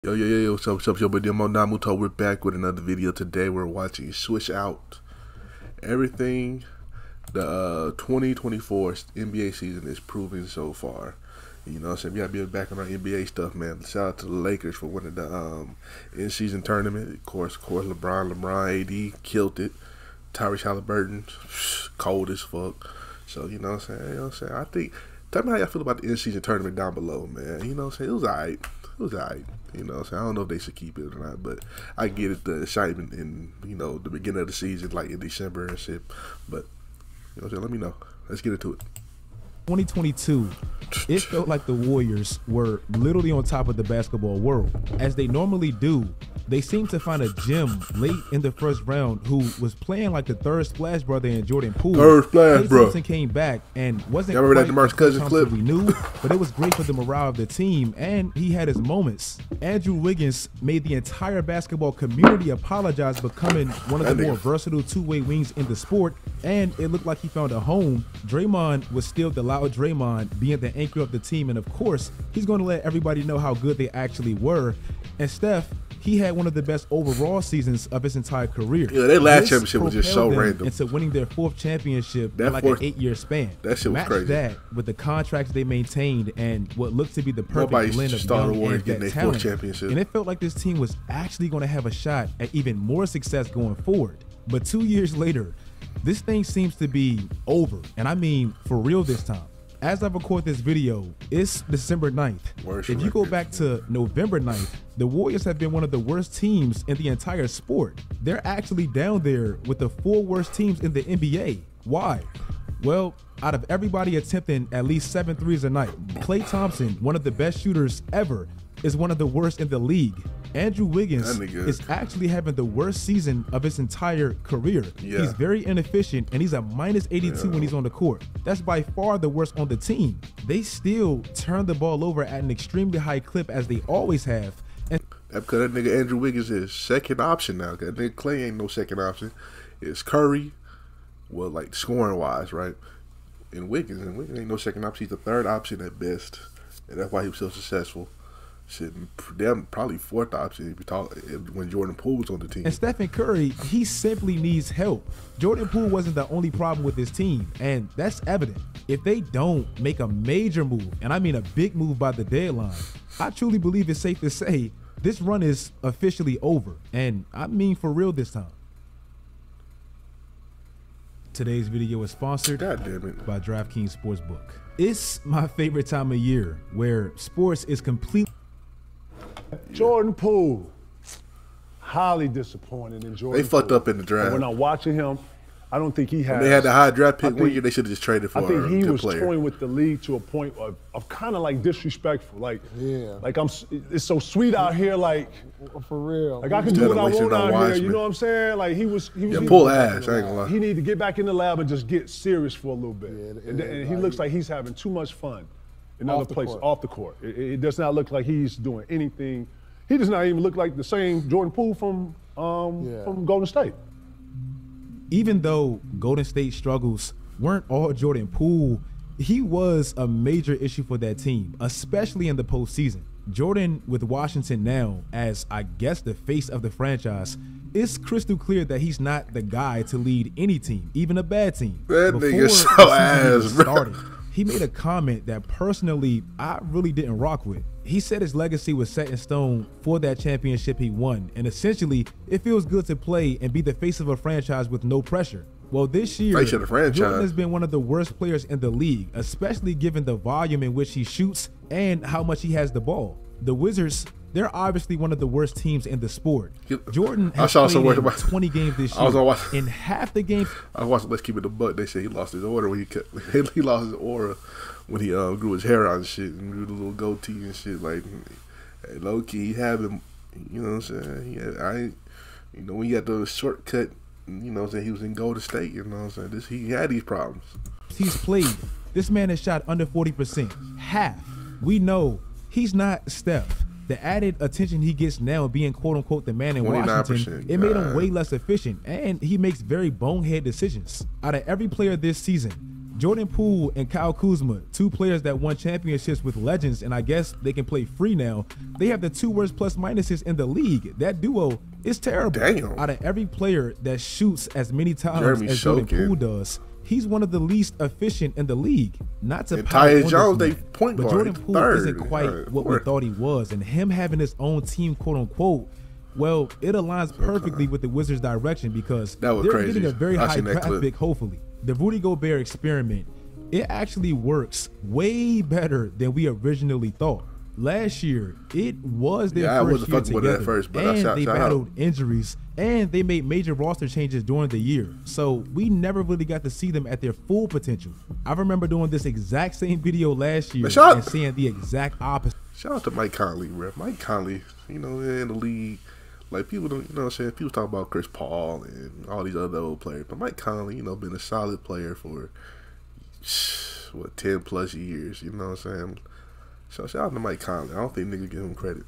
Yo, what's up, yo, but Domuto, we're back with another video. Today we're watching Swish Out. Everything the 2024 NBA season is proving so far. You know what I'm saying? We gotta be back on our NBA stuff, man. Shout out to the Lakers for winning the in-season tournament. Of course, LeBron, AD killed it. Tyrese Halliburton, cold as fuck. So, you know what I'm saying? I think, tell me how y'all feel about the in-season tournament down below, man. You know what I'm saying? It was alright. You know what I'm saying? I don't know if they should keep it or not, but I get it, the excitement in, you know, the beginning of the season, like in December and shit. But, you know what I'm saying? Let me know. Let's get into it. 2022, it felt like the Warriors were literally on top of the basketball world. As they normally do, they seemed to find a gem late in the first round who was playing like the third Splash brother in Jordan Poole. Third Splash, bro. Thompson came back and wasn't y'all remember that quite DeMarcus Cousins clip we knew, but it was great for the morale of the team, and he had his moments. Andrew Wiggins made the entire basketball community apologize, becoming one of the more versatile two-way wings in the sport, and it looked like he found a home. Draymond was still the loud Draymond, being the anchor of the team, and of course, he's going to let everybody know how good they actually were. And Steph, he had one of the best overall seasons of his entire career. Yeah, their last championship was just so random. Into winning their fourth championship in like an 8-year span. That shit was Match crazy. that with the contracts they maintained and what looked to be the perfect blend of young and vet talent. Championship. And it felt like this team was actually going to have a shot at even more success going forward. But 2 years later, this thing seems to be over. And I mean for real this time. As I record this video, it's December 9th. If you go back to November 9th, the Warriors have been one of the worst teams in the entire sport. They're actually down there with the 4 worst teams in the NBA. Why? Well, out of everybody attempting at least 7 threes a night, Klay Thompson, one of the best shooters ever, is one of the worst in the league. Andrew Wiggins is actually having the worst season of his entire career. Yeah. He's very inefficient, and he's a minus 82 when he's on the court. That's by far the worst on the team. They still turn the ball over at an extremely high clip, as they always have. And that's because that nigga Andrew Wiggins is second option now. That nigga Klay ain't no second option. It's Curry, well, like scoring-wise, right? And Wiggins ain't no second option. He's the third option at best, and that's why he was so successful. Shit, damn, probably fourth option if you talk when Jordan Poole was on the team. And Stephen Curry, he simply needs help. Jordan Poole wasn't the only problem with this team, and that's evident. If they don't make a major move, and I mean a big move by the deadline, I truly believe it's safe to say this run is officially over, and I mean for real this time. Today's video is sponsored by DraftKings Sportsbook. It's my favorite time of year where sports is completely. Jordan Poole, highly disappointed in Jordan. They fucked up in the draft. When I'm watching him, I don't think he has. When they had the high draft pick 1 year, they should have just traded for a good player. I think he was toying with the league to a point of kind of like disrespectful. Like, like it's so sweet out here, like for real. Like I can do what I want out here. You know what I'm saying? Like he was pull ass. I ain't gonna lie. He needed to get back in the lab and just get serious for a little bit. And he looks like he's having too much fun in other places off the court. It does not look like he's doing anything. He does not even look like the same Jordan Poole from Golden State. Even though Golden State struggles weren't all Jordan Poole, he was a major issue for that team, especially in the postseason. Jordan with Washington now as, I guess, the face of the franchise, it's crystal clear that he's not the guy to lead any team, even a bad team. That nigga's so ass, bro. He made a comment that personally I really didn't rock with. He said his legacy was set in stone for that championship he won, and essentially it feels good to play and be the face of a franchise with no pressure. Well, this year, Jordan has been one of the worst players in the league, especially given the volume in which he shoots and how much he has the ball. The Wizards, they're obviously one of the worst teams in the sport. Jordan has played in 20 games this year. In half the games, I watched Let's Keep It a Buck. They say he lost his aura when he lost his aura when he grew his hair out and shit, and grew the little goatee and shit. Like, hey, low key, he had him. You know what I'm saying? You know, when he got the shortcut, you know what I'm saying, he was in Golden State. You know what I'm saying? He had these problems. He's played. This man has shot under 40%. Half. We know he's not Steph. The added attention he gets now being quote-unquote the man in Washington, it made him way less efficient, and he makes very bonehead decisions. Out of every player this season, Jordan Poole and Kyle Kuzma, two players that won championships with legends, and I guess they can play free now. They have the 2 worst plus minuses in the league. That duo is terrible. Damn. Out of every player that shoots as many times as Jordan Poole does, he's one of the least efficient in the league. Not to Tyus Jones, they point guard. But Jordan Poole isn't quite what we thought he was, and him having his own team, quote unquote, well, it aligns perfectly with the Wizards' direction because they're getting a very high draft pick, hopefully. The Rudy Gobert experiment, it actually works way better than we originally thought. Last year, it was their first year together, and they battled injuries, and they made major roster changes during the year. So we never really got to see them at their full potential. I remember doing this exact same video last year and seeing the exact opposite. Shout out to Mike Conley, bro. Mike Conley, you know, in the league. Like, people don't, you know what I'm saying? People talk about Chris Paul and all these other old players. But Mike Conley, you know, been a solid player for, what, 10 plus years. You know what I'm saying? So shout out to Mike Conley. I don't think niggas give him credit.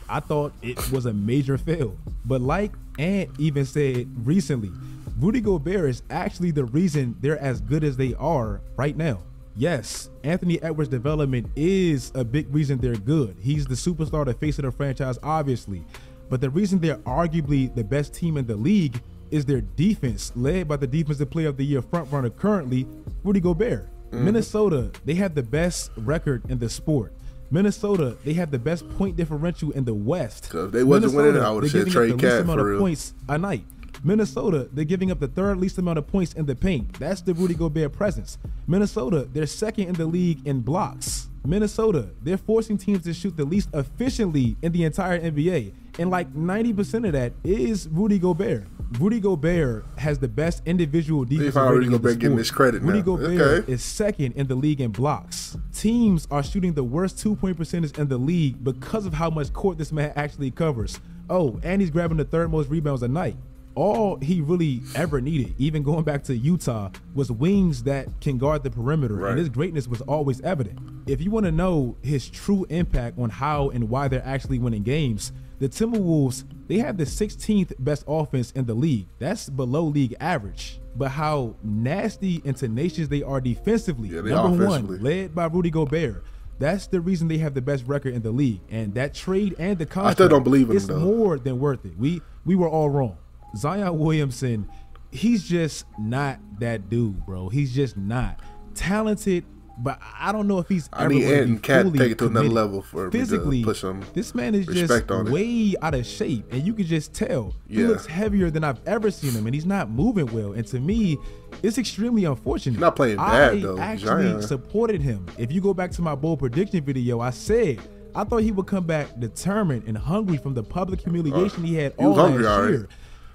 I thought it was a major fail. But like Ant even said recently, Rudy Gobert is actually the reason they're as good as they are right now. Yes, Anthony Edwards' development is a big reason they're good. He's the superstar, the face of the franchise, obviously. But the reason they're arguably the best team in the league is their defense, led by the Defensive Player of the Year frontrunner currently, Rudy Gobert. Minnesota, they have the best record in the sport. Minnesota, they have the best point differential in the West. So if they wasn't winning, I would have said trade Cat for real. Points a night. Minnesota, they're giving up the 3rd least amount of points in the paint. That's the Rudy Gobert presence. Minnesota, they're 2nd in the league in blocks. Minnesota, they're forcing teams to shoot the least efficiently in the entire NBA. And like 90% of that is Rudy Gobert. Rudy Gobert has the best individual defensive rating in the sport. Getting this credit Rudy now. Gobert is 2nd in the league in blocks. Teams are shooting the worst 2-point percentage in the league because of how much court this man actually covers. Oh, and he's grabbing the 3rd most rebounds a night. All he really ever needed, even going back to Utah, was wings that can guard the perimeter, and his greatness was always evident. If you want to know his true impact on how and why they're actually winning games, the Timberwolves, they have the 16th best offense in the league. That's below league average. But how nasty and tenacious they are defensively, number 1, led by Rudy Gobert. That's the reason they have the best record in the league. And that trade and the contract, I still don't believe in it's more than worth it. We were all wrong. Zion Williamson, he's just not that dude, bro. He's just not talented, but I don't know if he's ever going to be fully take it to another level for physically. Me to put some this man is just way out of shape, and you can just tell. He looks heavier than I've ever seen him, and he's not moving well. And to me, it's extremely unfortunate. He's not playing bad though. I actually supported him. If you go back to my bold prediction video, I said I thought he would come back determined and hungry from the public humiliation he had all last year.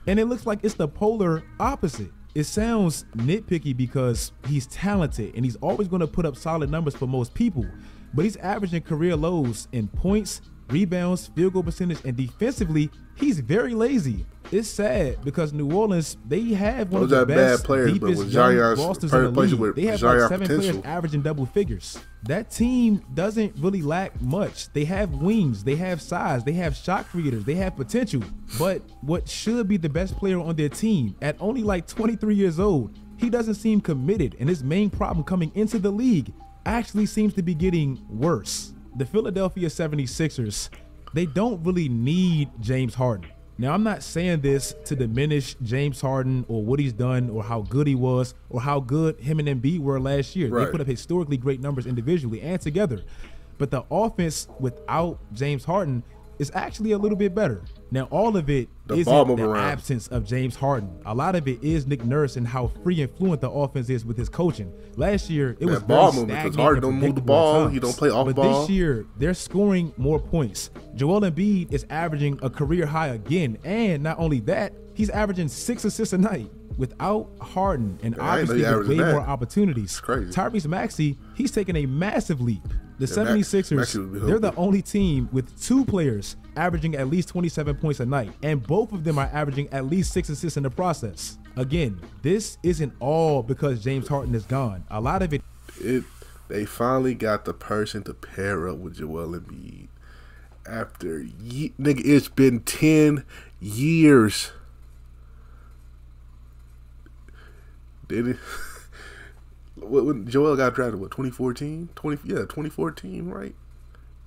And it looks like it's the polar opposite. It sounds nitpicky because he's talented and he's always going to put up solid numbers for most people, but he's averaging career lows in points, rebounds, field goal percentage, and defensively, he's very lazy. It's sad because New Orleans, they have one of the best, deepest young rosters in the league. They have like 7 players averaging double figures. That team doesn't really lack much. They have wings, they have size, they have shot creators, they have potential. But what should be the best player on their team, at only like 23 years old, he doesn't seem committed, and his main problem coming into the league actually seems to be getting worse. The Philadelphia 76ers, they don't really need James Harden. Now, I'm not saying this to diminish James Harden or what he's done or how good he was or how good him and Embiid were last year. They put up historically great numbers individually and together. But the offense without James Harden is actually a little bit better. Now, all of it isn't the absence of James Harden. A lot of it is Nick Nurse and how free and fluent the offense is with his coaching. Last year, it was very stagnant because Harden don't move the ball. He don't play off ball. But this year, they're scoring more points. Joel Embiid is averaging a career high again. And not only that, he's averaging 6 assists a night. Without Harden and obviously with way more opportunities. Tyrese Maxey, he's taking a massive leap. The 76ers, they're the only team with 2 players averaging at least 27 points a night, and both of them are averaging at least 6 assists in the process. Again, this isn't all because James Harden is gone. A lot of it. They finally got the person to pair up with Joel Embiid. After, nigga, it's been 10 years. when Joel got drafted, what, 2014? 2014, right?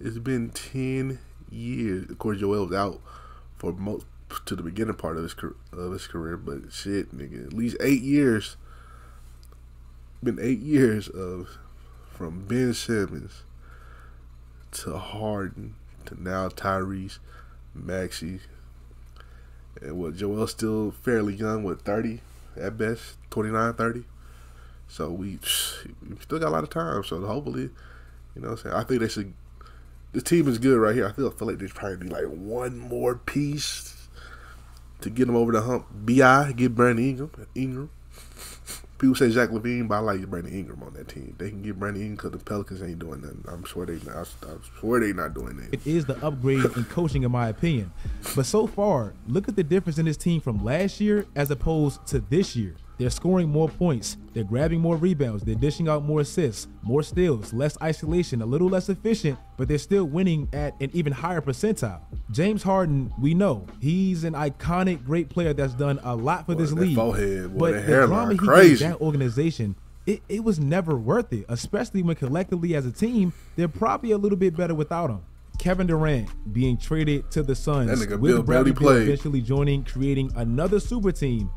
It's been 10 years. Of course, Joel was out for most to the beginning part of his career, but shit, nigga, at least 8 years. Been 8 years of from Ben Simmons to Harden to now Tyrese, Maxey, and what, Joel's still fairly young, what, 30 at best, 29, 30. So we still got a lot of time. So hopefully, you know what I'm saying, I think they should. This team is good right here. I feel like they probably need like one more piece to get them over the hump. B.I. get Brandon Ingram. People say Zach LaVine, but I like Brandon Ingram on that team. They can get Brandon Ingram because the Pelicans ain't doing nothing. I'm sure they not doing that. It is the upgrade in coaching, in my opinion. But so far, look at the difference in this team from last year as opposed to this year. They're scoring more points. They're grabbing more rebounds. They're dishing out more assists, more steals, less isolation, a little less efficient, but they're still winning at an even higher percentile. James Harden, we know he's an iconic, great player that's done a lot for this league. Forehead, but the drama he gave that organization, it was never worth it, especially when collectively as a team, they're probably a little bit better without him. Kevin Durant being traded to the Suns with Bradley Beal eventually joining, creating another super team.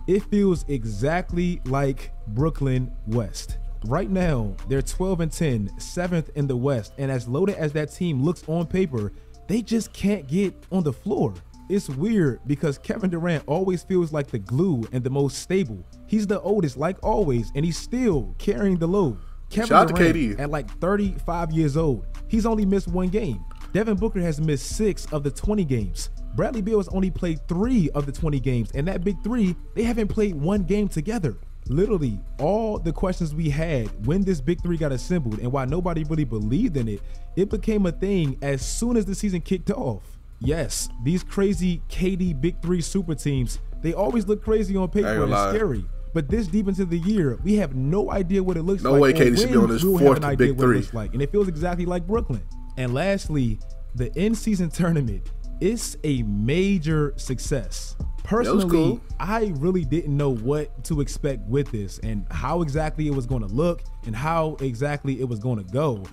It feels exactly like Brooklyn West. Right now, they're 12-10, 7th in the West, and as loaded as that team looks on paper, they just can't get on the floor. It's weird because Kevin Durant always feels like the glue and the most stable. He's the oldest, like always, and he's still carrying the load. Kevin Durant, at like 35 years old, he's only missed 1 game. Devin Booker has missed 6 of the 20 games. Bradley Beal has only played 3 of the 20 games, and that big 3, they haven't played 1 game together. Literally, all the questions we had when this big 3 got assembled and why nobody really believed in it, it became a thing as soon as the season kicked off. Yes, these crazy KD big 3 super teams, they always look crazy on paper and scary. But this deep into the year, we have no idea what it looks like. No way KD should be on this 4th big 3. And it feels exactly like Brooklyn. And lastly, the in-season tournament. It's a major success. Personally, I really didn't know what to expect with this and how exactly it was going to look and how exactly it was going to go.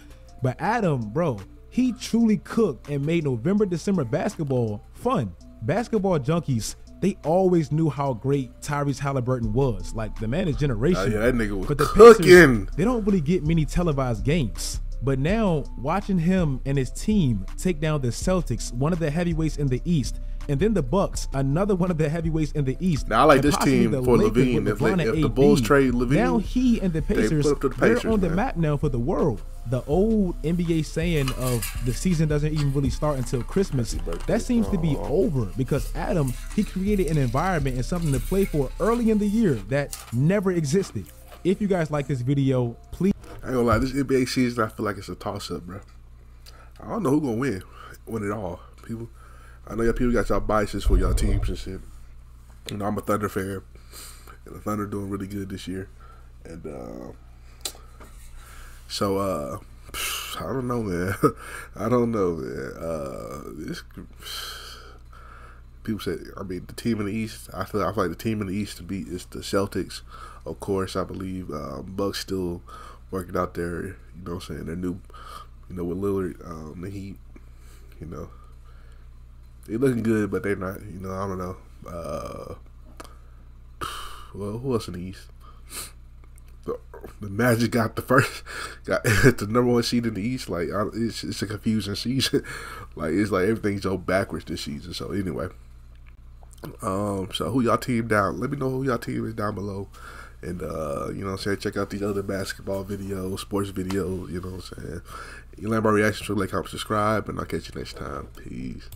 But Adam, bro, he truly cooked and made November, December basketball fun. Basketball junkies, they always knew how great Tyrese Halliburton was. Like, the man is generational. Yeah, that nigga was but the cooking. Pacers, they don't really get many televised games. But now, watching him and his team take down the Celtics, one of the heavyweights in the East, and then the Bucks, another one of the heavyweights in the East. Now I like this team for LaVine. If the Bulls trade LaVine, now he and the Pacers, they're on the map now for the world. The old NBA saying of the season doesn't even really start until Christmas, that seems to be over because Adam, he created an environment and something to play for early in the year that never existed. If you guys like this video, please. I ain't gonna lie, this NBA season, I feel like it's a toss-up, bro. I don't know who's gonna win it all. People, I know y'all people got y'all biases for y'all teams and shit. You know, I'm a Thunder fan, and the Thunder doing really good this year. And so I don't know, man. I don't know, man. People say, I mean, the team in the East. I feel like the team in the East to beat is the Celtics. Of course, I believe Bucks still working out there. You know what I'm saying? They're new, you know, with Lillard, the Heat. You know, they're looking good, but they're not. You know, I don't know. Well, who else in the East? The Magic got the number 1 seed in the East. Like, it's a confusing season. Like, it's like everything's so backwards this season. So anyway, so who y'all team down? Let me know who y'all team is down below. And you know what I'm saying, check out these other basketball videos, sports videos. You know what I'm saying. You like my reactions, like, comment, subscribe, and I'll catch you next time. Peace.